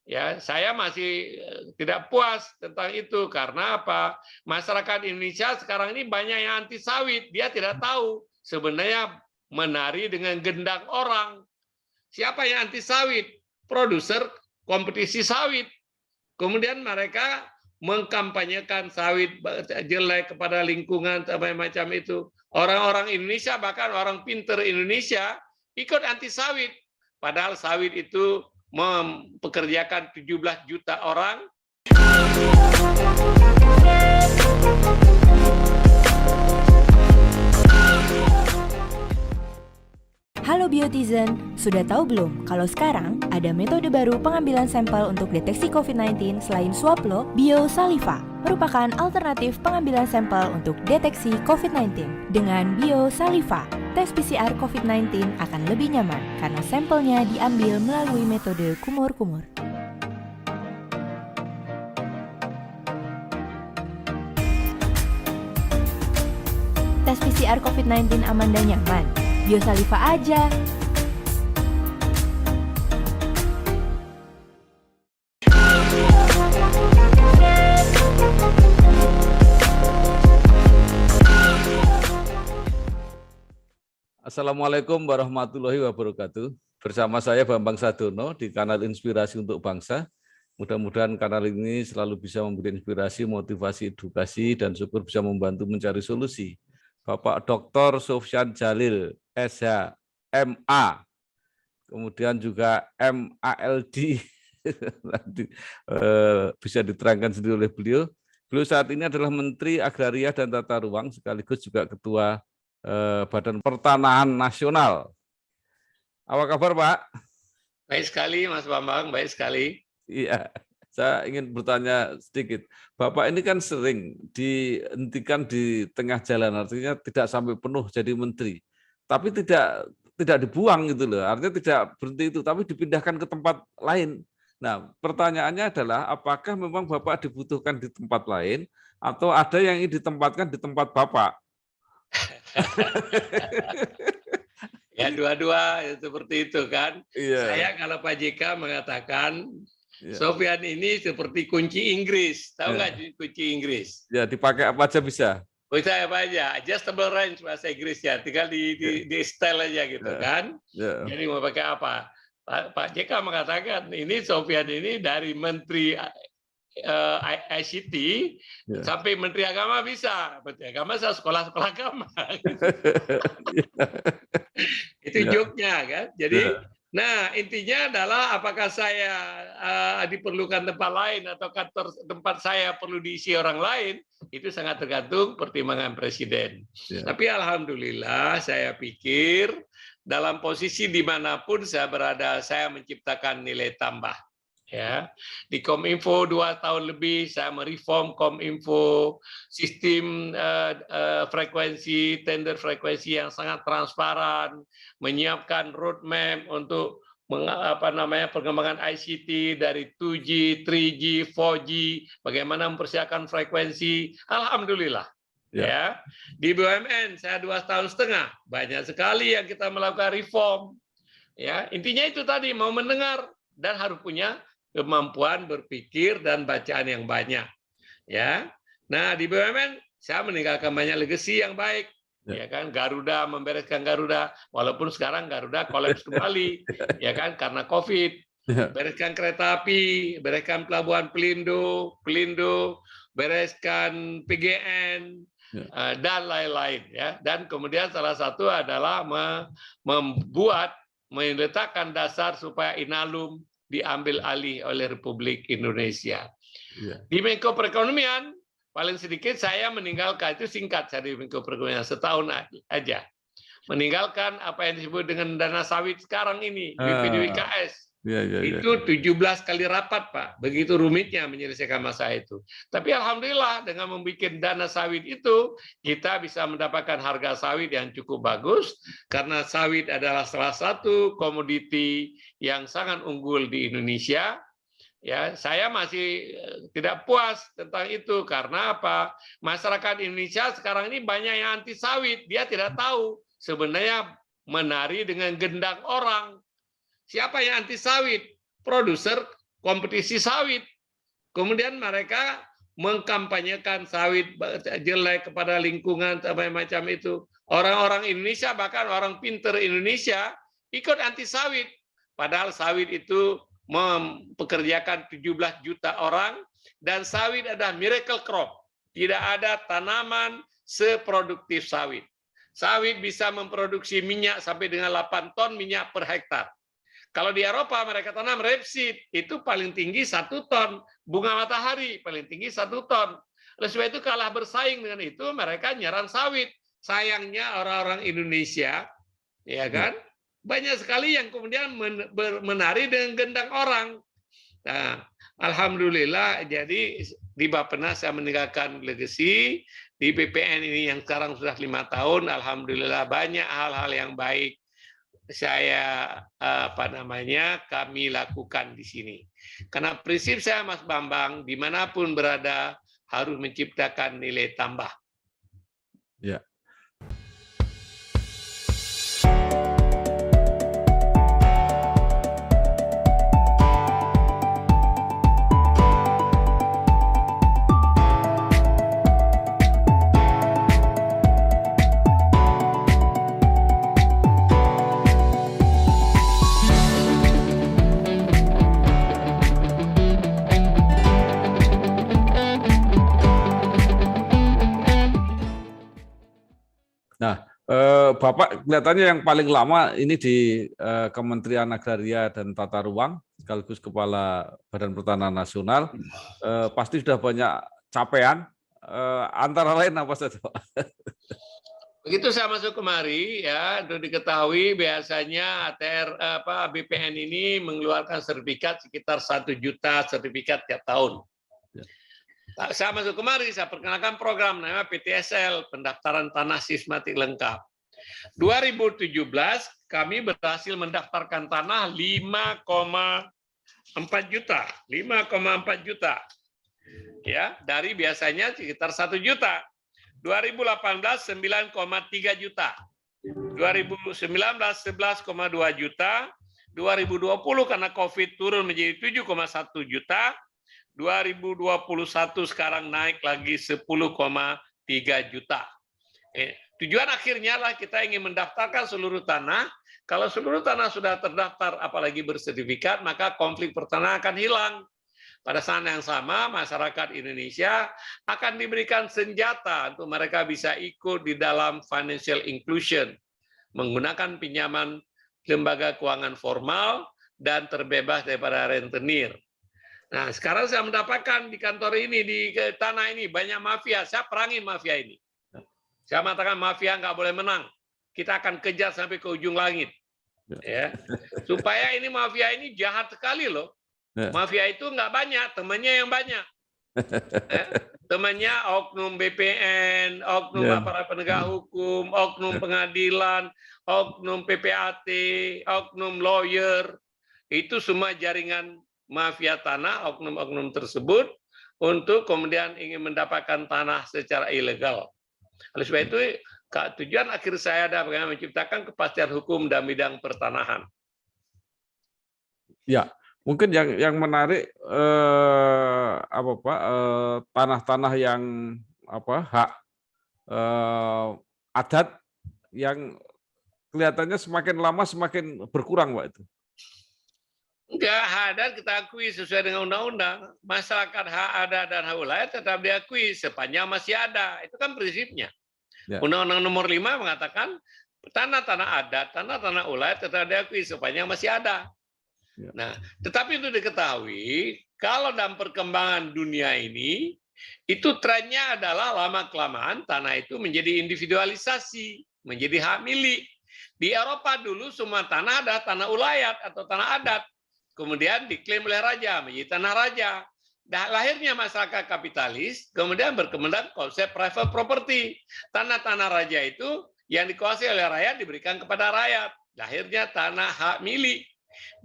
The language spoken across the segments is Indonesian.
Ya, saya masih tidak puas tentang itu karena apa? Masyarakat Indonesia sekarang ini banyak yang anti sawit. Dia tidak tahu sebenarnya menari dengan gendang orang. Siapa yang anti sawit? Produser kompetisi sawit. Kemudian mereka mengkampanyekan sawit jelek kepada lingkungan macam itu. Orang-orang Indonesia, bahkan orang pinter Indonesia ikut anti sawit. Padahal sawit itu mempekerjakan 17 juta orang. Halo Biotizen, sudah tahu belum kalau sekarang ada metode baru pengambilan sampel untuk deteksi COVID-19 selain swab lo? BioSaliva merupakan alternatif pengambilan sampel untuk deteksi COVID-19. Dengan BioSaliva, tes PCR COVID-19 akan lebih nyaman karena sampelnya diambil melalui metode kumur-kumur. Tes PCR COVID-19 aman dan nyaman. BioSaliva aja. Assalamualaikum warahmatullahi wabarakatuh. Bersama saya Bambang Sadono di kanal Inspirasi untuk Bangsa. Mudah-mudahan kanal ini selalu bisa memberi inspirasi, motivasi, edukasi, dan syukur bisa membantu mencari solusi. Bapak Dr. Sofyan Jalil, SH, MA, kemudian juga MALD, nanti bisa diterangkan sendiri oleh beliau. Beliau saat ini adalah Menteri Agraria dan Tata Ruang, sekaligus juga Ketua Badan Pertanahan Nasional. Apa kabar, Pak? Baik sekali, Mas Bambang, baik sekali. Iya. Saya ingin bertanya sedikit. Bapak ini kan sering dihentikan di tengah jalan, artinya tidak sampai penuh jadi menteri. Tapi tidak dibuang gitu loh. Artinya tidak berhenti itu, tapi dipindahkan ke tempat lain. Nah, pertanyaannya adalah apakah memang Bapak dibutuhkan di tempat lain atau ada yang ingin ditempatkan di tempat Bapak? Ya, dua-dua seperti itu kan. Iya. Saya kalau Pak JK mengatakan Sofyan ini seperti kunci Inggris, tahu nggak kunci Inggris? Ya, dipakai apa aja bisa. Bisa apa aja, adjustable range bahasa Inggrisnya, tinggal di style aja gitu kan. Jadi mau pakai apa? Pak JK mengatakan ini Sofyan ini dari Menteri ICT sampai Menteri Agama bisa. Menteri Agama saya sekolah-sekolah agama. Itu joke-nya kan. Jadi nah, intinya adalah apakah saya diperlukan tempat lain atau kantor tempat saya perlu diisi orang lain, itu sangat tergantung pertimbangan Presiden. Tapi alhamdulillah saya pikir dalam posisi dimanapun saya berada, saya menciptakan nilai tambah. Ya, di Kominfo 2 tahun lebih saya mereform Kominfo, sistem frekuensi, tender frekuensi yang sangat transparan, menyiapkan roadmap untuk perkembangan ICT dari 2G, 3G, 4G, bagaimana mempersiapkan frekuensi. Alhamdulillah. Ya, di BUMN saya 2,5 tahun, banyak sekali yang kita melakukan reform. Ya, intinya itu tadi, mau mendengar dan harus punya kemampuan berpikir dan bacaan yang banyak. Ya. Nah, di BUMN saya meninggalkan banyak legacy yang baik. Ya kan, Garuda, membereskan Garuda, walaupun sekarang Garuda kolaps kembali, ya kan, karena COVID. Bereskan kereta api, bereskan pelabuhan Pelindo, bereskan PGN, dan lain-lain. Ya. Dan kemudian salah satu adalah meletakkan dasar supaya Inalum diambil alih oleh Republik Indonesia. Di Menko Perekonomian, paling sedikit saya meninggalkan, itu singkat saya di Menko Perekonomian, setahun aja. Meninggalkan apa yang disebut dengan dana sawit sekarang ini, BPDWKS. Itu 17 kali rapat, Pak. Begitu rumitnya menyelesaikan masalah itu. Tapi alhamdulillah dengan membuat dana sawit itu, kita bisa mendapatkan harga sawit yang cukup bagus, karena sawit adalah salah satu komoditi yang sangat unggul di Indonesia. Ya, saya masih tidak puas tentang itu karena apa? Masyarakat Indonesia sekarang ini banyak yang anti sawit. Dia tidak tahu sebenarnya menari dengan gendang orang. Siapa yang anti sawit? Produser kompetisi sawit. Kemudian mereka mengkampanyekan sawit jelek kepada lingkungan, macam itu. Orang-orang Indonesia, bahkan orang pinter Indonesia, ikut anti sawit. Padahal sawit itu mempekerjakan 17 juta orang, dan sawit adalah miracle crop. Tidak ada tanaman seproduktif sawit. Sawit bisa memproduksi minyak sampai dengan 8 ton minyak per hektar. Kalau di Eropa mereka tanam rapeseed, itu paling tinggi 1 ton. Bunga matahari paling tinggi 1 ton. Oleh sebab itu kalah bersaing dengan itu, mereka nyerang sawit. Sayangnya orang-orang Indonesia, ya kan, banyak sekali yang kemudian menari dengan gendang orang. Nah, alhamdulillah, jadi di Bappenas saya meninggalkan legacy, di BPN ini yang sekarang sudah 5 tahun, alhamdulillah banyak hal-hal yang baik kami lakukan di sini. Karena prinsip saya, Mas Bambang, dimanapun berada harus menciptakan nilai tambah. Ya. Bapak kelihatannya yang paling lama ini di Kementerian Agraria dan Tata Ruang, sekaligus Kepala Badan Pertanahan Nasional. Pasti sudah banyak capaian, antara lain apa saja, Pak? Begitu saya masuk kemari, ya, untuk diketahui biasanya BPN ini mengeluarkan sertifikat sekitar 1 juta sertifikat tiap tahun. Saya masuk kemari, saya perkenalkan program namanya PTSL, Pendaftaran Tanah Sistematik Lengkap. 2017 kami berhasil mendaftarkan tanah 5,4 juta. 5,4 juta. Ya, dari biasanya sekitar 1 juta. 2018 9,3 juta. 2019 11,2 juta. 2020 karena Covid turun menjadi 7,1 juta. 2021 sekarang naik lagi 10,3 juta. Tujuan akhirnya lah kita ingin mendaftarkan seluruh tanah. Kalau seluruh tanah sudah terdaftar, apalagi bersertifikat, maka konflik pertanahan akan hilang. Pada saat yang sama, masyarakat Indonesia akan diberikan senjata untuk mereka bisa ikut di dalam financial inclusion, menggunakan pinjaman lembaga keuangan formal dan terbebas daripada rentenir. Nah, sekarang saya mendapatkan di kantor ini, di tanah ini, banyak mafia. Saya perangin mafia ini. Saya mengatakan mafia nggak boleh menang. Kita akan kejar sampai ke ujung langit. Ya. Supaya ini mafia ini jahat sekali loh. Mafia itu nggak banyak, temannya yang banyak. Temannya oknum BPN, oknum aparat penegak hukum, oknum pengadilan, oknum PPAT, oknum lawyer. Itu semua jaringan mafia tanah, oknum-oknum tersebut, untuk kemudian ingin mendapatkan tanah secara ilegal. Oleh sebab itu, tujuan akhir saya adalah bagaimana menciptakan kepastian hukum dalam bidang pertanahan. Ya, mungkin yang menarik tanah-tanah yang hak adat yang kelihatannya semakin lama semakin berkurang, Pak, itu. Enggak, hak adat kita akui sesuai dengan undang-undang. Masyarakat hak adat dan hak wilayah tetap diakui sepanjang masih ada. Itu kan prinsipnya. Ya. Undang-Undang Nomor 5 mengatakan tanah-tanah adat, tanah-tanah wilayah tetap diakui sepanjang masih ada. Ya. Nah, tetapi untuk diketahui, kalau dalam perkembangan dunia ini, itu trennya adalah lama-kelamaan tanah itu menjadi individualisasi, menjadi hak milik. Di Eropa dulu semua tanah ada tanah ulayat atau tanah adat. Kemudian diklaim oleh raja, menjadi tanah raja. Lahirnya masyarakat kapitalis, kemudian berkembang konsep private property. Tanah-tanah raja itu yang dikuasai oleh rakyat diberikan kepada rakyat. Lahirnya tanah hak milik.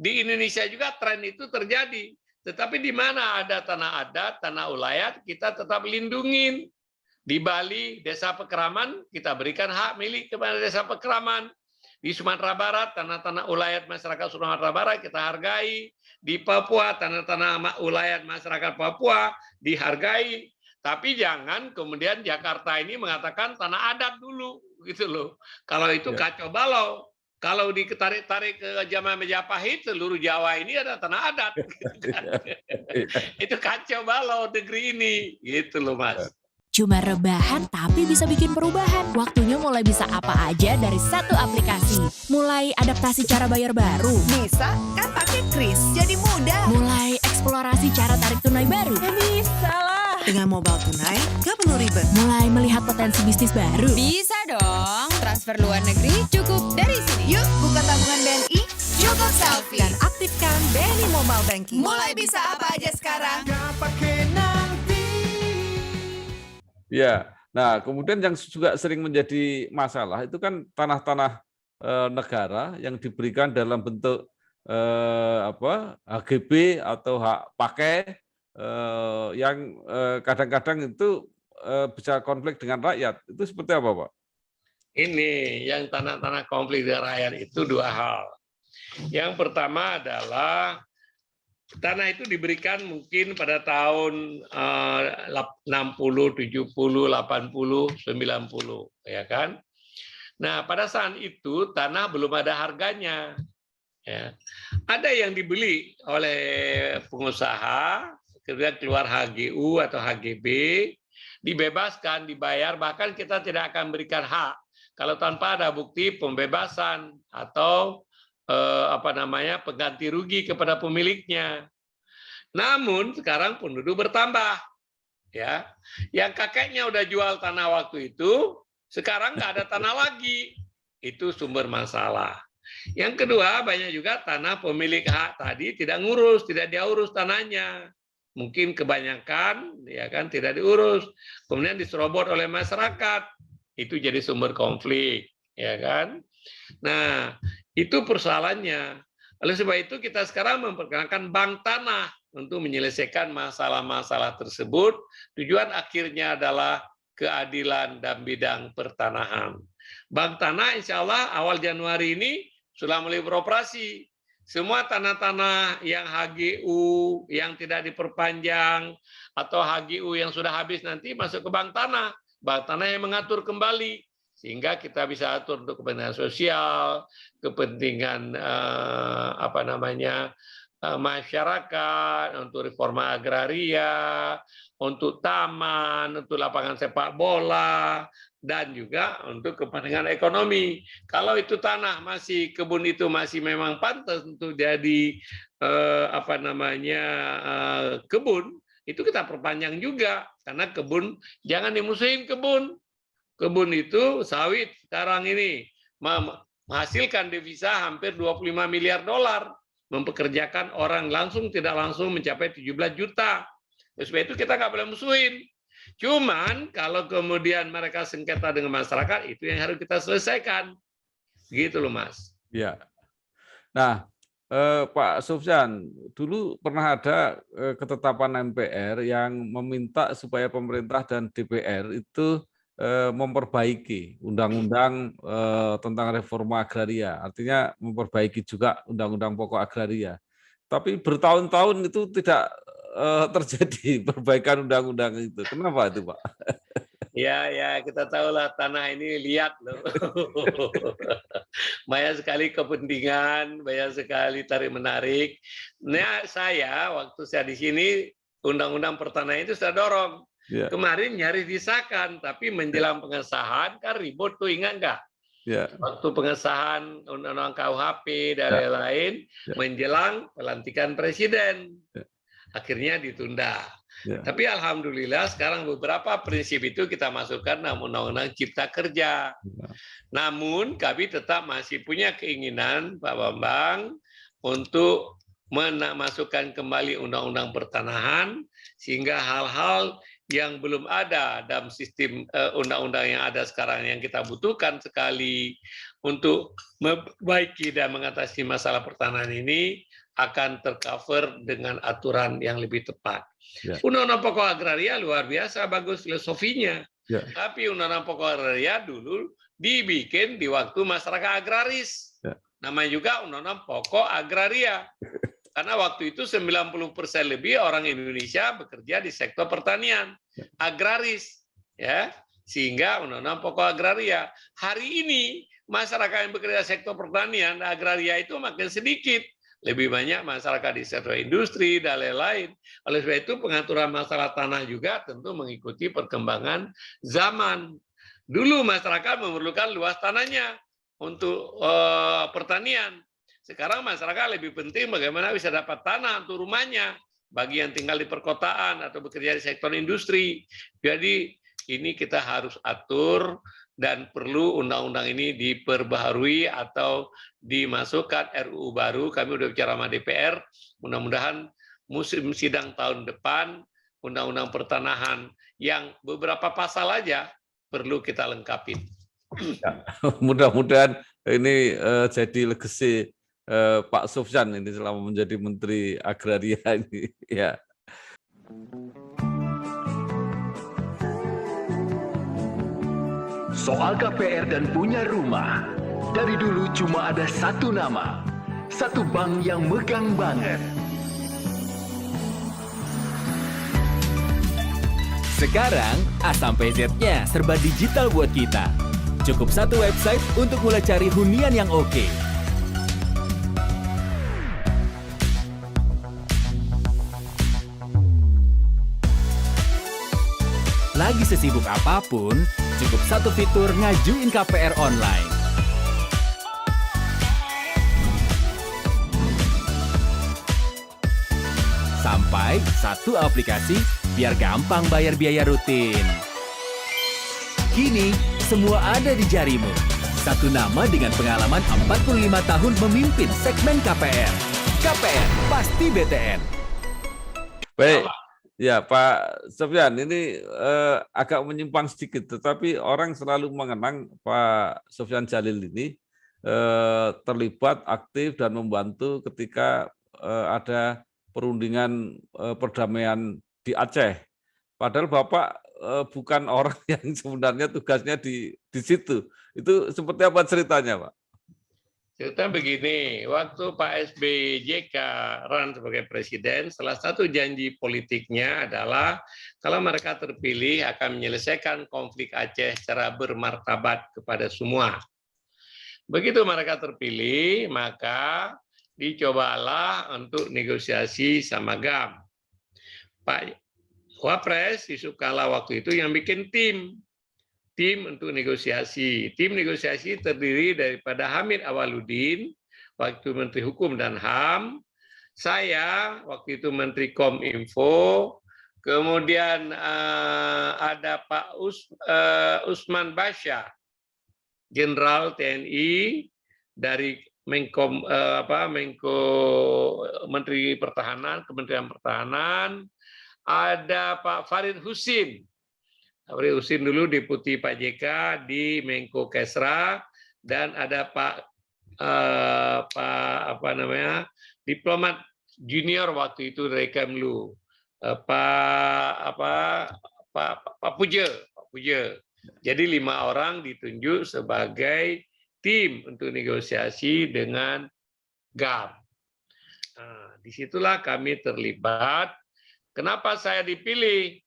Di Indonesia juga tren itu terjadi. Tetapi di mana ada tanah adat, tanah ulayat, kita tetap lindungin. Di Bali, desa Pekraman, kita berikan hak milik kepada desa Pekraman. Di Sumatera Barat, tanah-tanah ulayat masyarakat Sumatera Barat kita hargai. Di Papua, tanah-tanah ulayat masyarakat Papua dihargai. Tapi jangan kemudian Jakarta ini mengatakan tanah adat dulu, gitu loh. Kalau itu kacau balau. Kalau ditarik-tarik ke zaman Majapahit, seluruh Jawa ini ada tanah adat. Itu kacau balau negeri ini, gitu loh Mas. Cuma rebahan tapi bisa bikin perubahan. Waktunya mulai bisa apa aja dari satu aplikasi. Mulai adaptasi cara bayar baru. Bisa, kan pakai Kris, jadi mudah. Mulai eksplorasi cara tarik tunai baru. Ya bisa lah. Dengan mobile tunai, gak perlu ribet. Mulai melihat potensi bisnis baru. Bisa dong, transfer luar negeri cukup dari sini. Yuk, buka tabungan BNI, Cukup selfie. dan aktifkan BNI Mobile Banking. Mulai bisa apa aja sekarang. Ya, nah kemudian yang juga sering menjadi masalah itu kan tanah-tanah negara yang diberikan dalam bentuk HGB atau hak pakai yang kadang-kadang itu bisa konflik dengan rakyat. Itu seperti apa, Pak? Ini yang tanah-tanah konflik dengan rakyat itu dua hal. Yang pertama adalah tanah itu diberikan mungkin pada tahun 60, 70, 80, 90, ya kan? Nah, pada saat itu tanah belum ada harganya. Ya. Ada yang dibeli oleh pengusaha, kemudian keluar HGU atau HGB, dibebaskan, dibayar, bahkan kita tidak akan berikan hak kalau tanpa ada bukti pembebasan atau pengganti rugi kepada pemiliknya. Namun sekarang penduduk bertambah, ya. Yang kakeknya udah jual tanah waktu itu, sekarang nggak ada tanah lagi. Itu sumber masalah. Yang kedua, banyak juga tanah pemilik hak tadi tidak ngurus, tidak diurus tanahnya. Mungkin kebanyakan, ya kan, tidak diurus. Kemudian diserobot oleh masyarakat. Itu jadi sumber konflik, ya kan. Nah, itu persoalannya. Oleh sebab itu kita sekarang memperkenalkan bank tanah untuk menyelesaikan masalah-masalah tersebut. Tujuan akhirnya adalah keadilan dalam bidang pertanahan. Bank tanah insya Allah awal Januari ini sudah mulai beroperasi. Semua tanah-tanah yang HGU yang tidak diperpanjang atau HGU yang sudah habis nanti masuk ke bank tanah. Bank tanah yang mengatur kembali. Sehingga kita bisa atur untuk kepentingan sosial, kepentingan masyarakat, untuk reforma agraria, untuk taman, untuk lapangan sepak bola, dan juga untuk kepentingan ekonomi. Kalau itu tanah masih kebun itu masih memang pantas untuk jadi kebun, itu kita perpanjang juga karena kebun jangan dimusuhin kebun. Kebun itu sawit sekarang ini menghasilkan devisa hampir 25 miliar dolar, mempekerjakan orang langsung tidak langsung mencapai 17 juta. Sebab itu kita nggak boleh musuhin. Cuman kalau kemudian mereka sengketa dengan masyarakat, itu yang harus kita selesaikan. Gitu loh, Mas. Ya. Nah, Pak Sofyan, dulu pernah ada ketetapan MPR yang meminta supaya pemerintah dan DPR itu memperbaiki undang-undang tentang reforma agraria, artinya memperbaiki juga undang-undang pokok agraria. Tapi bertahun-tahun itu tidak terjadi perbaikan undang-undang itu. Kenapa itu, Pak? Ya, kita tahulah tanah ini lihat loh. Banyak sekali kepentingan, banyak sekali tarik-menarik. Nah, waktu saya di sini, undang-undang pertanahan itu saya dorong. Ya. Kemarin nyaris disahkan, tapi menjelang pengesahan kan ribut tuh, ingat nggak? Ya. Waktu pengesahan undang-undang KUHP dan lain-lain, menjelang pelantikan presiden, akhirnya ditunda. Ya. Tapi alhamdulillah sekarang beberapa prinsip itu kita masukkan dalam undang-undang Cipta Kerja. Ya. Namun kami tetap masih punya keinginan, Pak Bambang, untuk memasukkan kembali undang-undang pertanahan sehingga hal-hal yang belum ada dalam sistem undang-undang yang ada sekarang yang kita butuhkan sekali untuk memperbaiki dan mengatasi masalah pertanahan ini akan tercover dengan aturan yang lebih tepat. Ya. Undang-undang pokok agraria luar biasa bagus filosofinya. Ya. Tapi Undang-Undang Pokok Agraria dulu dibikin di waktu masyarakat agraris. Ya. Namanya juga Undang-Undang Pokok Agraria. Karena waktu itu 90% lebih orang Indonesia bekerja di sektor pertanian, agraris, ya, sehingga Undang-Undang Pokok Agraria. Hari ini masyarakat yang bekerja di sektor pertanian, agraria itu makin sedikit, lebih banyak masyarakat di sektor industri dan lain-lain. Oleh sebab itu pengaturan masalah tanah juga tentu mengikuti perkembangan zaman. Dulu masyarakat memerlukan luas tanahnya untuk pertanian. Sekarang masyarakat lebih penting bagaimana bisa dapat tanah untuk rumahnya bagi yang tinggal di perkotaan atau bekerja di sektor industri. Jadi ini kita harus atur dan perlu undang-undang ini diperbaharui atau dimasukkan RUU baru. Kami sudah bicara sama DPR, mudah-mudahan musim sidang tahun depan undang-undang pertanahan yang beberapa pasal aja perlu kita lengkapin. Ya, mudah-mudahan ini jadi legacy Pak Sofyan ini selama menjadi Menteri Agraria ini. Ya. Soal KPR dan punya rumah, dari dulu cuma ada satu nama, satu bank yang megang banget. Sekarang A sampai Z-nya serba digital buat kita. Cukup satu website untuk mulai cari hunian yang oke. Lagi sesibuk apapun, cukup satu fitur ngajuin KPR online. Sampai satu aplikasi biar gampang bayar biaya rutin. Kini, semua ada di jarimu. Satu nama dengan pengalaman 45 tahun memimpin segmen KPR. KPR, pasti BTN. Baik. Ya, Pak Sofyan, ini agak menyimpang sedikit, tetapi orang selalu mengenang Pak Sofyan Djalil ini terlibat aktif dan membantu ketika ada perundingan perdamaian di Aceh. Padahal Bapak bukan orang yang sebenarnya tugasnya di situ. Itu seperti apa ceritanya, Pak? Cerita begini, waktu Pak SBY JK run sebagai presiden, salah satu janji politiknya adalah kalau mereka terpilih akan menyelesaikan konflik Aceh secara bermartabat kepada semua. Begitu mereka terpilih, maka dicobalah untuk negosiasi sama GAM. Pak Wapres Yusuf Kala waktu itu yang bikin tim untuk negosiasi. Tim negosiasi terdiri daripada Hamid Awaludin, waktu Menteri Hukum dan HAM, saya waktu itu Menteri Kominfo, kemudian ada Pak Usman Basya, Jenderal TNI dari Menteri Pertahanan, Kementerian Pertahanan, ada Pak Farid Husin. Farid Husin dulu Deputi Pak JK di Menko Kesra, dan ada Pak diplomat junior waktu itu dari Kemlu, Pak Puja. Jadi 5 orang ditunjuk sebagai tim untuk negosiasi dengan GAM. Nah, disitulah kami terlibat. Kenapa saya dipilih?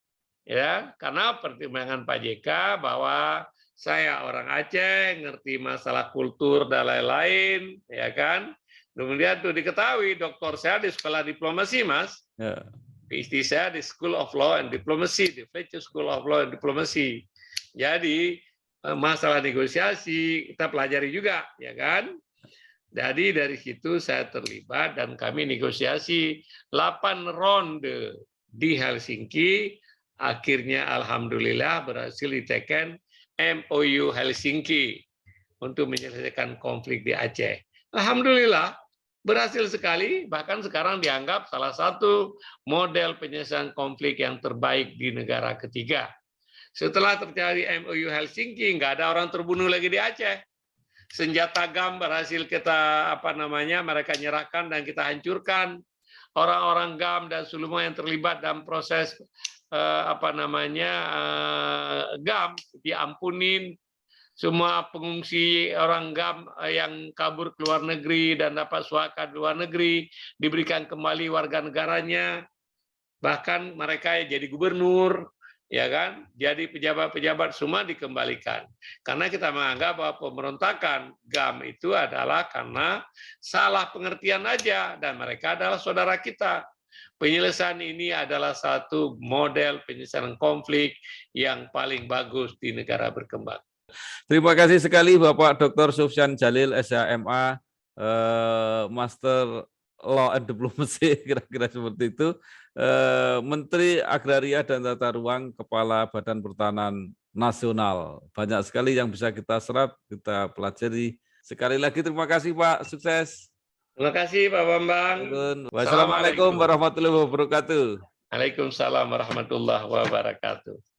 Ya, karena pertimbangan Pak JK bahwa saya orang Aceh, ngerti masalah kultur dan lain-lain, ya kan? Kemudian tuh diketahui doktor saya di sekolah diplomasi, Mas. Ya. PhD saya di School of Law and Diplomacy, di Fletcher School of Law and Diplomacy. Jadi masalah negosiasi kita pelajari juga, ya kan? Jadi dari situ saya terlibat dan kami negosiasi 8 ronde di Helsinki. Akhirnya alhamdulillah berhasil diteken MOU Helsinki untuk menyelesaikan konflik di Aceh. Alhamdulillah berhasil sekali, bahkan sekarang dianggap salah satu model penyelesaian konflik yang terbaik di negara ketiga. Setelah terjadi MOU Helsinki, nggak ada orang terbunuh lagi di Aceh. Senjata GAM berhasil kita mereka nyerahkan dan kita hancurkan. orang-orang GAM dan semua yang terlibat dalam proses GAM diampunin, semua pengungsi orang GAM yang kabur ke luar negeri dan dapat suaka di luar negeri diberikan kembali warga negaranya, bahkan mereka yang jadi gubernur, ya kan, jadi pejabat-pejabat semua dikembalikan. Karena kita menganggap bahwa pemberontakan GAM itu adalah karena salah pengertian aja, dan mereka adalah saudara kita. Penyelesaian ini adalah satu model penyelesaian konflik yang paling bagus di negara berkembang. Terima kasih sekali Bapak Dr. Sufyan Jalil, SHMA, Master Law and Diplomacy, kira-kira seperti itu, Menteri Agraria dan Tata Ruang, Kepala Badan Pertanahan Nasional. Banyak sekali yang bisa kita serap, kita pelajari. Sekali lagi terima kasih Pak, sukses. Terima kasih Pak Bambang. Wassalamualaikum warahmatullahi wabarakatuh. Waalaikumsalam warahmatullahi wabarakatuh.